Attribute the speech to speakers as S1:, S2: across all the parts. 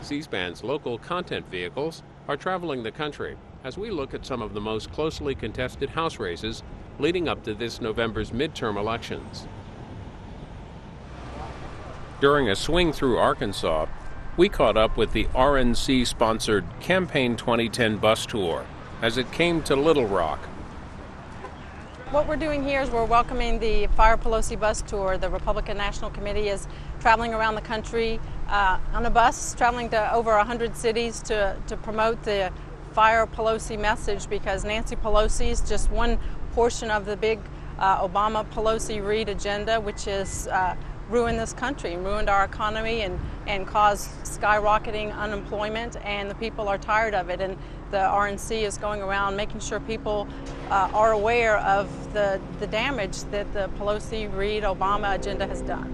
S1: C-SPAN's local content vehicles are traveling the country as we look at some of the most closely contested House races leading up to this November's midterm elections. During a swing through Arkansas, we caught up with the RNC-sponsored Campaign 2010 bus tour as it came to Little Rock.
S2: What we're doing here is we're welcoming the Fire Pelosi bus tour. The Republican National Committee is traveling around the country on a bus, traveling to over 100 cities to promote the Fire Pelosi message, because Nancy Pelosi is just one portion of the big Obama-Pelosi-Reid agenda, which has ruined this country, ruined our economy, and caused skyrocketing unemployment, and the people are tired of it. And the RNC is going around making sure people are aware of the damage that the Pelosi-Reid-Obama agenda has done.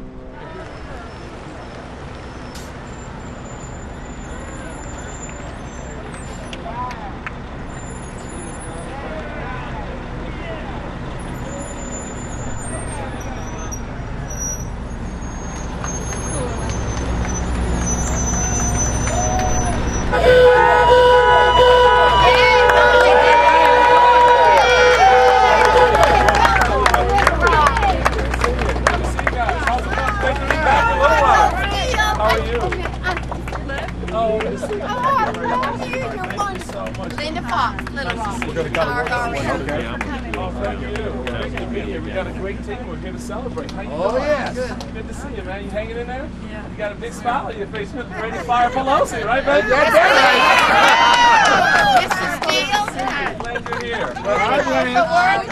S3: We got a great team. We're here to celebrate. How you doing?
S4: Oh, yes.
S3: Good to see you, man. You hanging in there? Yeah. You got a big smile on your face. You're ready to fire Pelosi, right, baby?
S4: That's
S5: Mr. Steele.
S3: Glad you're here.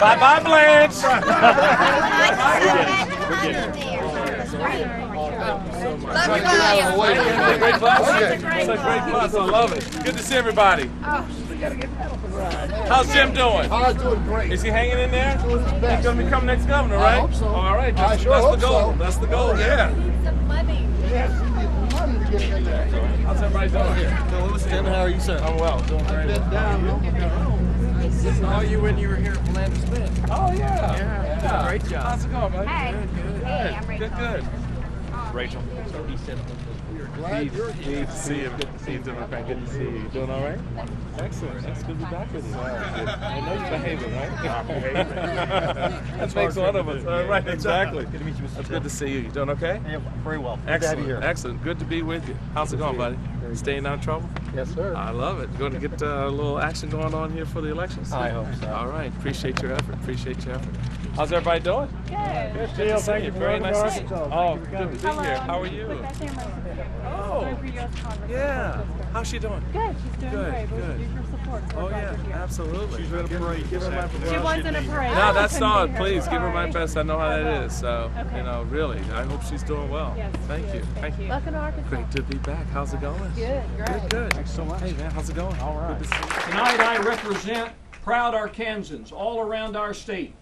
S3: Bye-bye, Blanche. Great class. It's a great class. I love it. Good to see everybody. How's Jim doing?
S4: Oh, doing great.
S3: Is he hanging in there?
S4: Doing his best.
S3: He's going to become next governor, right?
S4: I hope so.
S3: All right.
S4: I sure
S3: that's
S4: hope
S3: the goal.
S4: so.
S3: That's the goal, yeah.
S5: Some money.
S4: Yes, he needs money to get in there.
S3: How's everybody doing?
S6: Tim, how are you, sir?
S3: I'm well. Doing very well.
S6: Saw you when you were here at Philander Smith.
S3: Oh, yeah.
S6: Yeah. Great job.
S3: How's it going, man?
S5: Hey.
S3: Good.
S5: Hey, I'm Rachel.
S3: Good.
S6: Rachel. So he said
S3: Good to see you. Good to see you, Democrat. Good to see you. You doing all right? Excellent. That's good to be back with you. I know you're behaving, right? That makes one of us. Right, exactly.
S6: Good to meet you, Mr.
S3: That's good to see you. You doing okay?
S6: Yeah, very well. Good to
S3: Excellent.
S6: have you here.
S3: Excellent. Good to be with you. How's it going, buddy? Staying out of trouble?
S4: Yes, sir.
S3: I love it. Going to get a little action going on here for the elections.
S6: I hope so.
S3: All right. Appreciate your effort. Appreciate your effort. How's everybody doing?
S5: Good.
S3: Good to see you. Very nice to see you. Oh, good to be here. How are you? Oh, yeah. How's she doing?
S7: Good, she's doing
S3: Good,
S7: great.
S3: good.
S7: We need her support. So
S3: Oh,
S7: we're glad
S3: yeah.
S7: you're here.
S3: Absolutely.
S6: She's in a parade.
S3: Give her my
S7: She
S3: best.
S7: was in a parade.
S3: No, that's
S7: Couldn't
S3: not.
S7: be here.
S3: Please give her my
S7: Sorry.
S3: best. I know how that is. So,
S7: Okay.
S3: you know, really, I hope she's doing well.
S7: Yes,
S3: Thank
S7: she
S3: you.
S7: is. Thank you. Welcome to Arkansas.
S3: Great to be back. How's it going?
S7: Good, great.
S3: Good.
S6: Thanks so much.
S3: Hey, man, how's it going?
S6: All right.
S3: Good to see you.
S8: Tonight I represent proud Arkansans all around our state,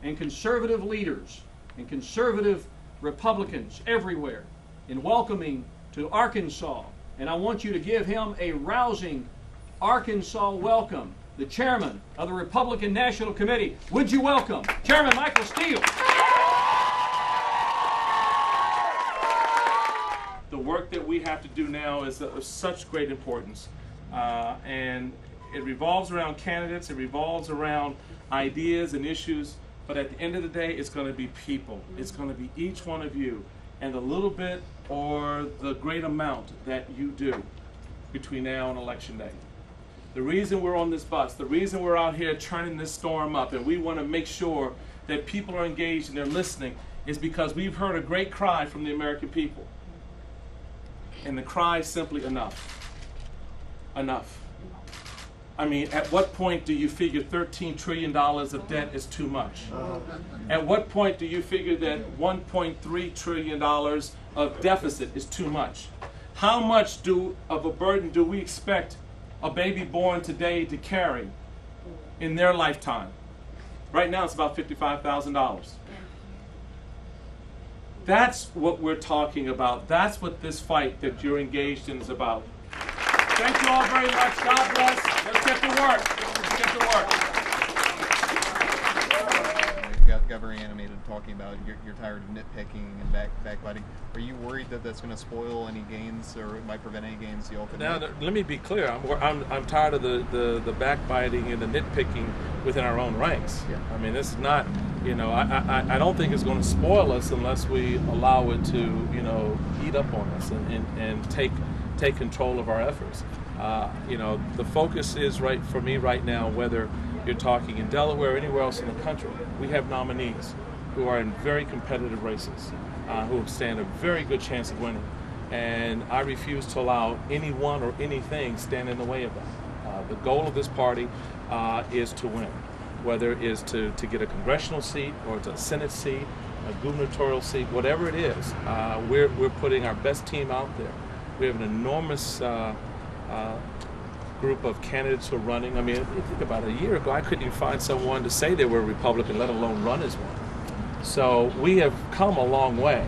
S8: and conservative leaders and conservative Republicans everywhere in welcoming to Arkansas. And I want you to give him a rousing Arkansas welcome. The chairman of the Republican National Committee, would you welcome Chairman Michael Steele? The work that we have to do now is of such great importance, and it revolves around candidates, it revolves around ideas and issues, but at the end of the day, it's going to be people. It's going to be each one of you, and the little bit or the great amount that you do between now and Election Day. The reason we're on this bus, the reason we're out here turning this storm up, and we want to make sure that people are engaged and they're listening, is because we've heard a great cry from the American people. And the cry is simply enough. Enough. I mean, at what point do you figure $13 trillion of debt is too much? At what point do you figure that $1.3 trillion of deficit is too much? How much of a burden do we expect a baby born today to carry in their lifetime? Right now it's about $55,000. That's what we're talking about. That's what this fight that you're engaged in is about. Thank you all very much. God bless. Let's get to work. Let's get to work.
S5: got very animated talking about you're tired of nitpicking and backbiting. Are you worried that that's going to spoil any gains, or it might prevent any gains y'all could make?
S3: Let me be clear. I'm tired of the backbiting and the nitpicking within our own ranks.
S5: Yeah.
S3: I mean, this is not, I don't think it's going to spoil us unless we allow it to, eat up on us and take control of our efforts. The focus is for me right now, whether you're talking in Delaware or anywhere else in the country, we have nominees who are in very competitive races, who stand a very good chance of winning. And I refuse to allow anyone or anything stand in the way of that. The goal of this party is to win, whether it is to get a congressional seat or it's a Senate seat, a gubernatorial seat, whatever it is. We're putting our best team out there. We have an enormous group of candidates who are running. I mean, if you think about it, a year ago, I couldn't even find someone to say they were a Republican, let alone run as one. So we have come a long way,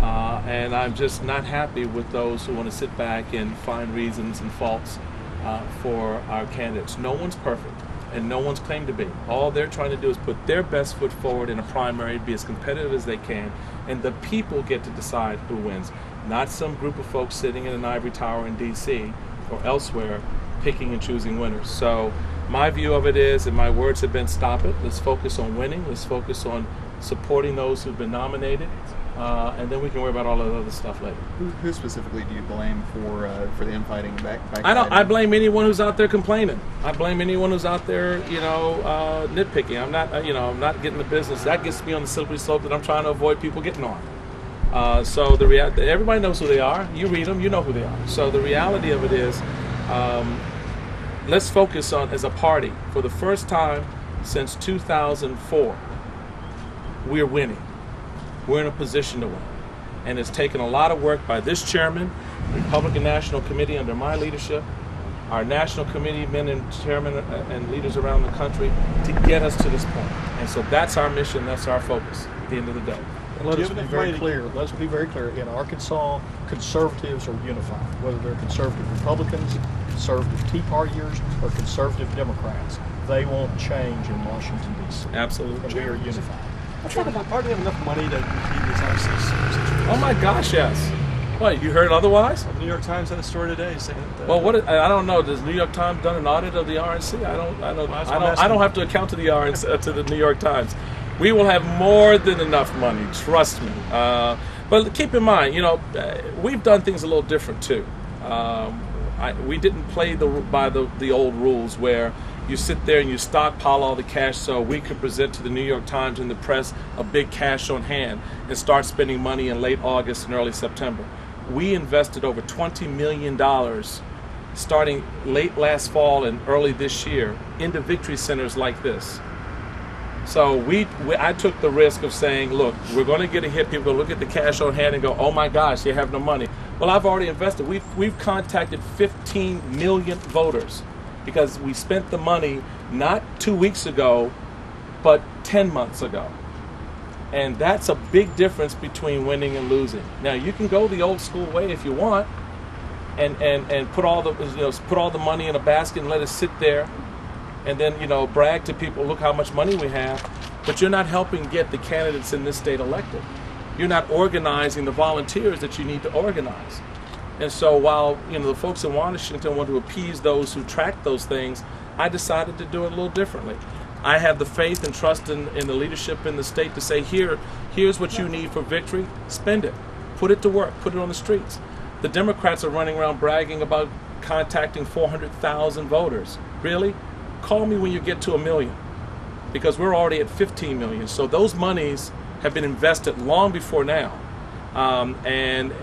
S3: and I'm just not happy with those who want to sit back and find reasons and faults for our candidates. No one's perfect, and no one's claimed to be. All they're trying to do is put their best foot forward in a primary, be as competitive as they can, and the people get to decide who wins, not some group of folks sitting in an ivory tower in D.C. or elsewhere picking and choosing winners. So my view of it is, and my words have been, stop it. Let's focus on winning. Let's focus on supporting those who've been nominated, and then we can worry about all that other stuff later.
S5: Who specifically do you blame for the infighting backbiting?
S3: I blame anyone who's out there complaining. I blame anyone who's out there, nitpicking. I'm not getting the business. That gets me on the slippery slope that I'm trying to avoid people getting on. So everybody knows who they are. You read them, you know who they are. So the reality of it is, let's focus on, as a party, for the first time since 2004, we're winning. We're in a position to win. And it's taken a lot of work by this chairman, the Republican National Committee under my leadership, our national committee men and chairmen and leaders around the country to get us to this point. And so that's our mission, that's our focus at the end of the day.
S7: Let's be very clear. Let's be very clear. In Arkansas, conservatives are unified, whether they're conservative Republicans, conservative Tea Partiers, or conservative Democrats. They won't change in Washington, D.C.
S3: Absolutely.
S7: And we are unified.
S9: I thought about, do we have enough money to keep this ICC?
S3: Oh my gosh, yes. What, you heard otherwise?
S9: The New York Times had a story today saying that.
S3: I don't know. Does New York Times done an audit of the RNC? I don't have to account to the RNC to the New York Times. We will have more than enough money, trust me. But keep in mind, we've done things a little different too. We didn't play by the old rules where you sit there and you stockpile all the cash so we could present to the New York Times and the press a big cash on hand and start spending money in late August and early September. We invested over $20 million starting late last fall and early this year into victory centers like this. So I took the risk of saying, look, we're going to get a hit. People will look at the cash on hand and go, oh my gosh, you have no money. Well, I've already invested. We've contacted 15 million voters because we spent the money not 2 weeks ago, but 10 months ago. And that's a big difference between winning and losing. Now, you can go the old school way if you want and put all the money in a basket and let it sit there and then, brag to people, look how much money we have, but you're not helping get the candidates in this state elected. You're not organizing the volunteers that you need to organize. And so while, the folks in Washington want to appease those who track those things, I decided to do it a little differently. I have the faith and trust in the leadership in the state to say, here's what you need for victory, spend it, put it to work, put it on the streets. The Democrats are running around bragging about contacting 400,000 voters. Really? Call me when you get to 1 million, because we're already at 15 million. So those monies have been invested long before now. And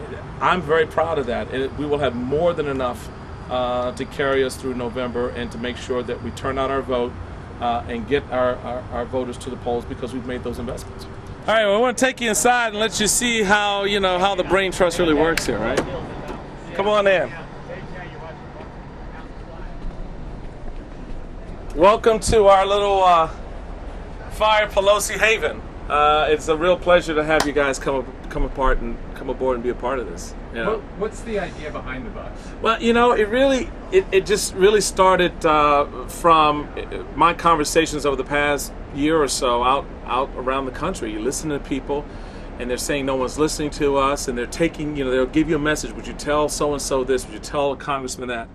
S3: I'm very proud of that. And we will have more than enough to carry us through November and to make sure that we turn out our vote and get our voters to the polls because we've made those investments. All right, well, I want to take you inside and let you see how, how the brain trust really works here, right? Come on in. Welcome to our little Fire Pelosi haven. It's a real pleasure to have you guys come apart and come aboard and be a part of this. You know?
S10: What's the idea behind the bus?
S3: Well, you know, it just really started from my conversations over the past year or so out around the country. You listen to people, and they're saying no one's listening to us, and they're taking, you know, they'll give you a message. Would you tell so-and-so this? Would you tell a congressman that?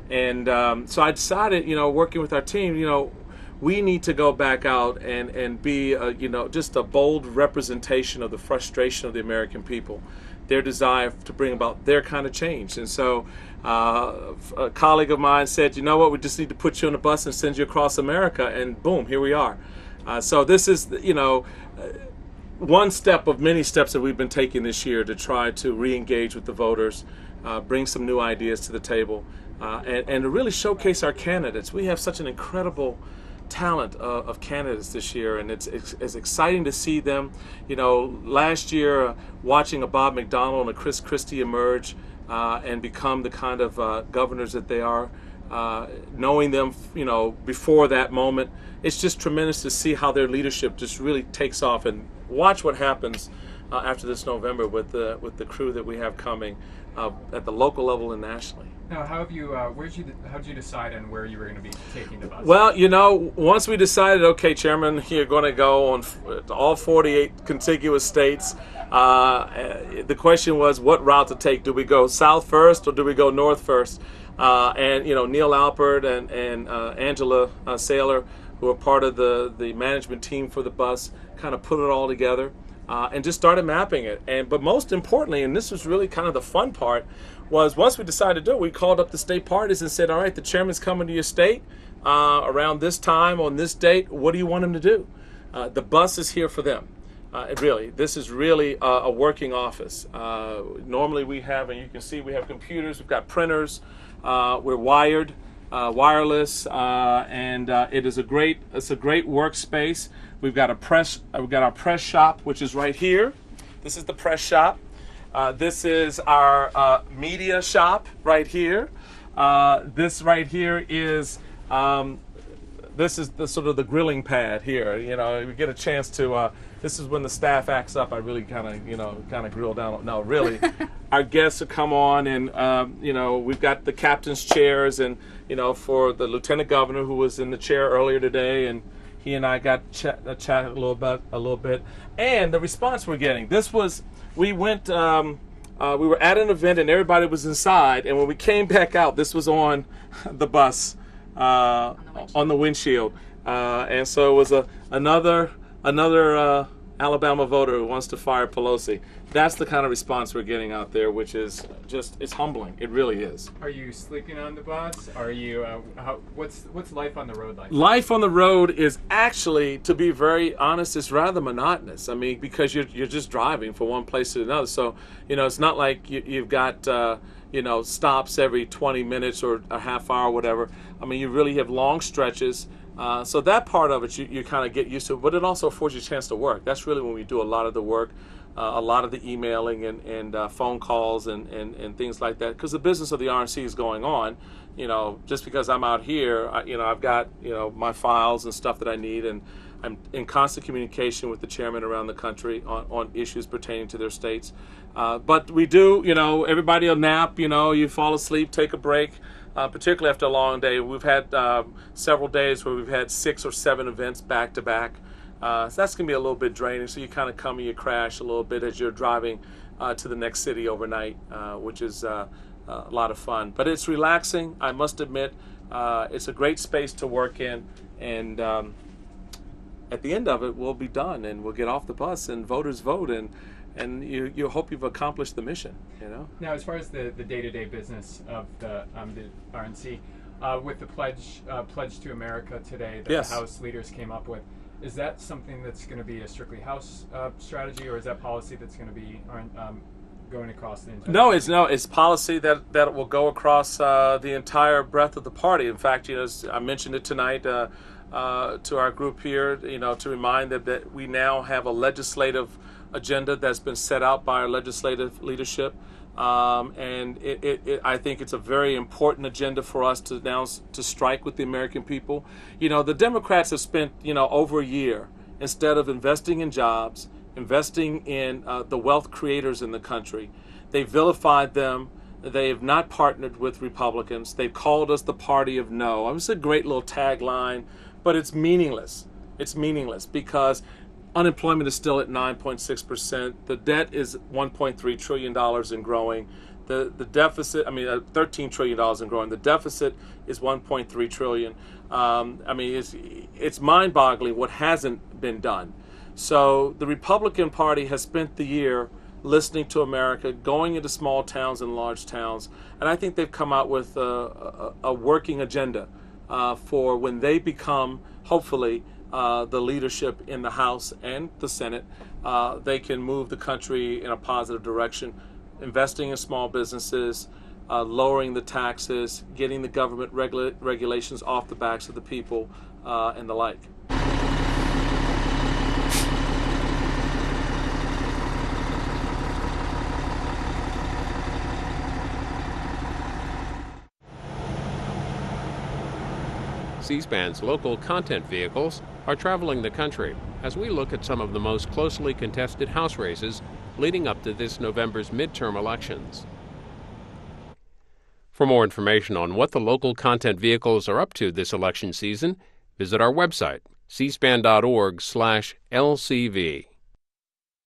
S3: And so I decided, you know, working with our team, you know, we need to go back out and be, you know, just a bold representation of the frustration of the American people, their desire to bring about their kind of change. And so a colleague of mine said, you know what, we just need to put you on a bus and send you across America, and boom, here we are. So this is, you know, one step of many steps that we've been taking this year to try to re-engage with the voters, bring some new ideas to the table, and to really showcase our candidates. We have such an incredible talent of candidates this year, and it's exciting to see them. You know, last year watching a Bob McDonnell and a Chris Christie emerge and become the kind of governors that they are, knowing them, you know, before that moment, it's just tremendous to see how their leadership just really takes off. And watch what happens after this November with the crew that we have coming at the local level and nationally.
S10: Now, how have you? How'd you decide on where you were going to be taking the bus?
S3: Well, you know, once we decided, okay, Chairman, you're going to go on all 48 contiguous states. The question was, what route to take? Do we go south first or do we go north first? And you know, Neil Alpert and Angela Saylor, who are part of the management team for the bus, kind of put it all together and just started mapping it. But most importantly, and this was really kind of the fun part, was once we decided to do it, we called up the state parties and said, all right, the chairman's coming to your state around this time on this date. What do you want him to do? The bus is here for them. This is really a working office. Normally we have, and you can see we have computers, we've got printers, we're wired, wireless, and it's a great workspace. We've got our press shop, which is right here. This is the press shop. This is our media shop right here. This right here is this is the sort of the grilling pad here. You know, we get a chance to. This is when the staff acts up. I really kind of grill down. No, really, our guests will come on, and you know, we've got the captain's chairs, and you know, for the lieutenant governor who was in the chair earlier today, and he and I got chat a little bit, and the response we're getting. We went. We were at an event and everybody was inside, and when we came back out, this was on the bus, on the windshield, and so it was another Alabama voter who wants to fire Pelosi. That's the kind of response we're getting out there, which is it's humbling. It really is.
S10: Are you sleeping on the bus? Are you? What's life on the road like?
S3: Life on the road is actually, to be very honest, it's rather monotonous. I mean, because you're just driving from one place to another. So you know, it's not like you've got you know, stops every 20 minutes or a half hour or whatever. I mean, you really have long stretches. So that part of it you kind of get used to, but it also affords you a chance to work. That's really when we do a lot of the work. A lot of the emailing and phone calls and things like that, because the business of the RNC is going on. You know, just because I'm out here, I've got, you know, my files and stuff that I need, and I'm in constant communication with the chairman around the country on issues pertaining to their states. But we do, you know, everybody will nap, you know, you fall asleep, take a break, particularly after a long day. We've had several days where we've had 6 or 7 events back to back. So that's going to be a little bit draining, so you kind of come and you crash a little bit as you're driving to the next city overnight, which is a lot of fun. But it's relaxing, I must admit. It's a great space to work in, and at the end of it, we'll be done, and we'll get off the bus, and voters vote, and you hope you've accomplished the mission, you know?
S10: Now, as far as the day-to-day business of the RNC, with the pledge to America today that the House leaders came up with, is that something that's going to be a strictly House strategy, or is that policy that's going to be going across the entire?
S3: It's policy that will go across the entire breadth of the party. In fact, you know, I mentioned it tonight to our group here, you know, to remind them that we now have a legislative agenda that's been set out by our legislative leadership. And I think it's a very important agenda for us to now to strike with the American people. You know, the Democrats have spent, you know, over a year, instead of investing in jobs, investing in the wealth creators in the country. They vilified them. They have not partnered with Republicans. They've called us the party of no. It's a great little tagline, but it's meaningless. It's meaningless because unemployment is still at 9.6%. The debt is $1.3 trillion and growing. The deficit, $13 trillion and growing. The deficit is $1.3 trillion. It's mind-boggling what hasn't been done. So the Republican Party has spent the year listening to America, going into small towns and large towns, and I think they've come out with a working agenda for when they become, hopefully, the leadership in the House and the Senate. They can move the country in a positive direction, investing in small businesses, lowering the taxes, getting the government regulations off the backs of the people, and the like.
S1: C-SPAN's local content vehicles are traveling the country as we look at some of the most closely contested House races leading up to this November's midterm elections. For more information on what the local content vehicles are up to this election season, visit our website, cspan.org/LCV.